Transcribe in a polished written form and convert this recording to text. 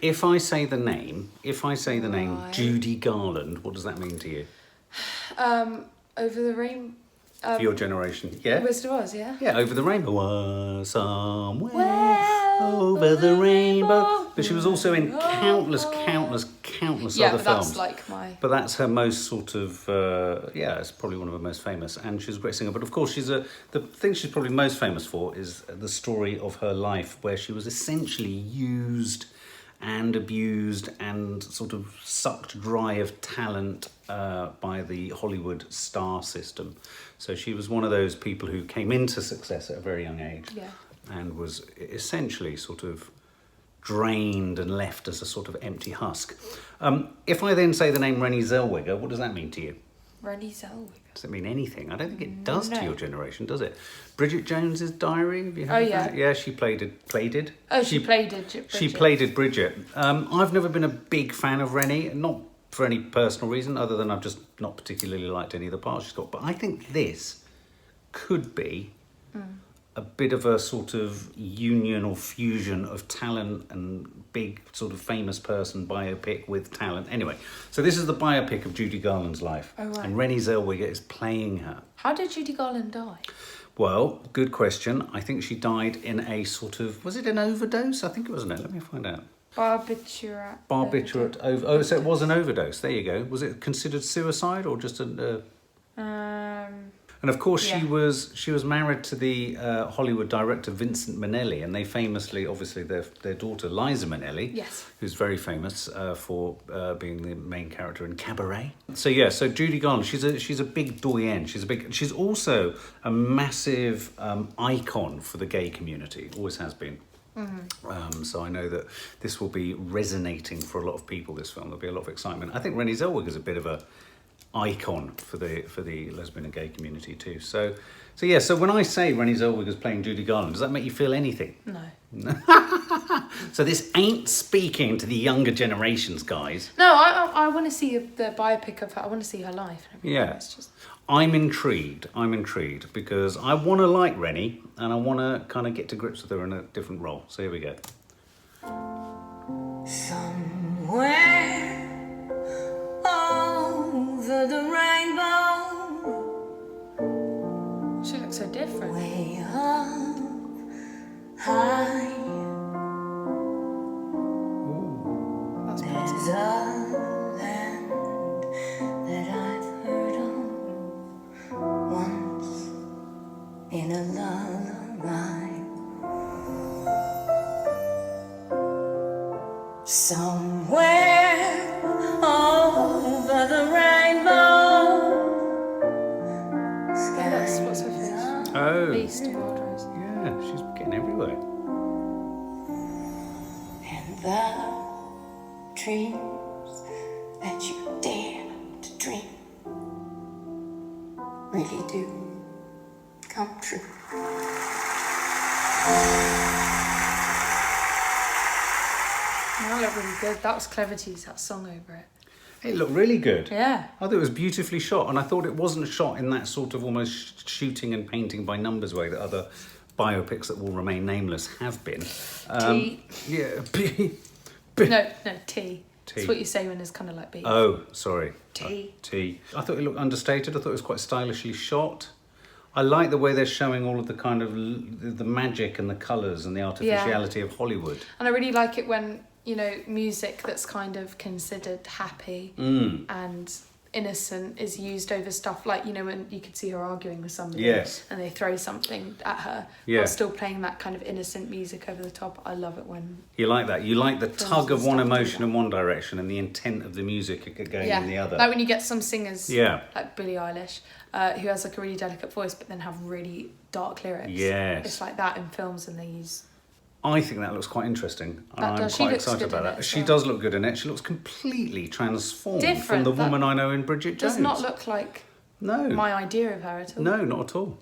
If I say the name, Right. Judy Garland, what does that mean to you? Over the Rainbow. For your generation, yeah? Wizard of Oz, yeah? Yeah, Over the Rainbow was somewhere Well, over the rainbow. rainbow. But she was also in countless Yeah, other but films. that's like my... But that's her most sort of, it's probably one of her most famous. And she's a great singer. But of course, the thing she's probably most famous for is the story of her life, where she was essentially used and abused and sort of sucked dry of talent by the Hollywood star system. So she was one of those people who came into success at a very young age, Yeah. and was essentially sort of drained and left as a sort of empty husk. If I then say the name Renee Zellweger, what does that mean to you? Renee Zellweger. Does it mean anything? I don't think it does to No. your generation, does it? Bridget Jones's Diary? Have you heard Oh, of yeah. that? Yeah, she played it. Oh, she played it. Bridget. She played it, Bridget. I've never been a big fan of Renee, not for any personal reason, other than I've just not particularly liked any of the parts she's got. But I think this could be a bit of a sort of union or fusion of talent and big sort of famous person biopic with talent. Anyway, so this is the biopic of Judy Garland's life. Oh, right. And Renee Zellweger is playing her. How did Judy Garland die? Well, good question. I think she died in a sort of, was it an overdose? I think it was let me find out. Barbiturate. So it was an overdose. There you go. Was it considered suicide or just a... And of course, Yeah. she was married to the Hollywood director Vincent Minnelli, and they famously, obviously, their daughter Liza Minnelli, Yes. who's very famous for being the main character in Cabaret. So yeah, so Judy Garland, she's a big doyenne. She's also a massive icon for the gay community. Always has been. So I know that this will be resonating for a lot of people. This film, there'll be a lot of excitement. I think Renee Zellweger is a bit of a icon for the lesbian and gay community too. So yeah. So when I say Renee Zellweger's playing Judy Garland, does that make you feel anything? No. So this ain't speaking to the younger generations, guys. No, I want to see the biopic of her. I want to see her life. Yeah. It's just... I'm intrigued because I want to like Renee and I want to kind of get to grips with her in a different role. So here we go. Somewhere over the rainbow, She looks so different. way up high, That's there's pretty. a land that I've heard of once in a lullaby. Somewhere over the rainbow, That's what's her face. Oh, East of Wild Rose. yeah, she's getting everywhere. and the dreams that you dare to dream really do come true. That looked really good. That was clever to use that song over it. It looked really good. Yeah. I thought it was beautifully shot, and I thought it wasn't shot in that sort of almost shooting and painting by numbers way that other biopics that will remain nameless have been. T. Yeah. No, T. T. It's what you say when it's kind of like beef. Oh, sorry. T. T. I thought it looked understated. I thought it was quite stylishly shot. I like the way they're showing all of the kind of the magic and the colours and the artificiality of Hollywood. And I really like it when, you know, music that's kind of considered happy and innocent is used over stuff like, you know, when you could see her arguing with somebody Yes. and they throw something at her Yeah. while still playing that kind of innocent music over the top. I love it when... You like that? You like the Films tug and of one stuff do emotion that. in one direction and the intent of the music going in the other. Like when you get some singers Yeah. like Billie Eilish who has like a really delicate voice but then have really dark lyrics. Yes. It's like that in films and they use... I think that looks quite interesting. That I'm does. She quite looks excited good about in that. it as She well. does look good in it. She looks completely transformed from Different. the That woman I know in Bridget Jones. Does not look like No. my idea of her at all. No, not at all.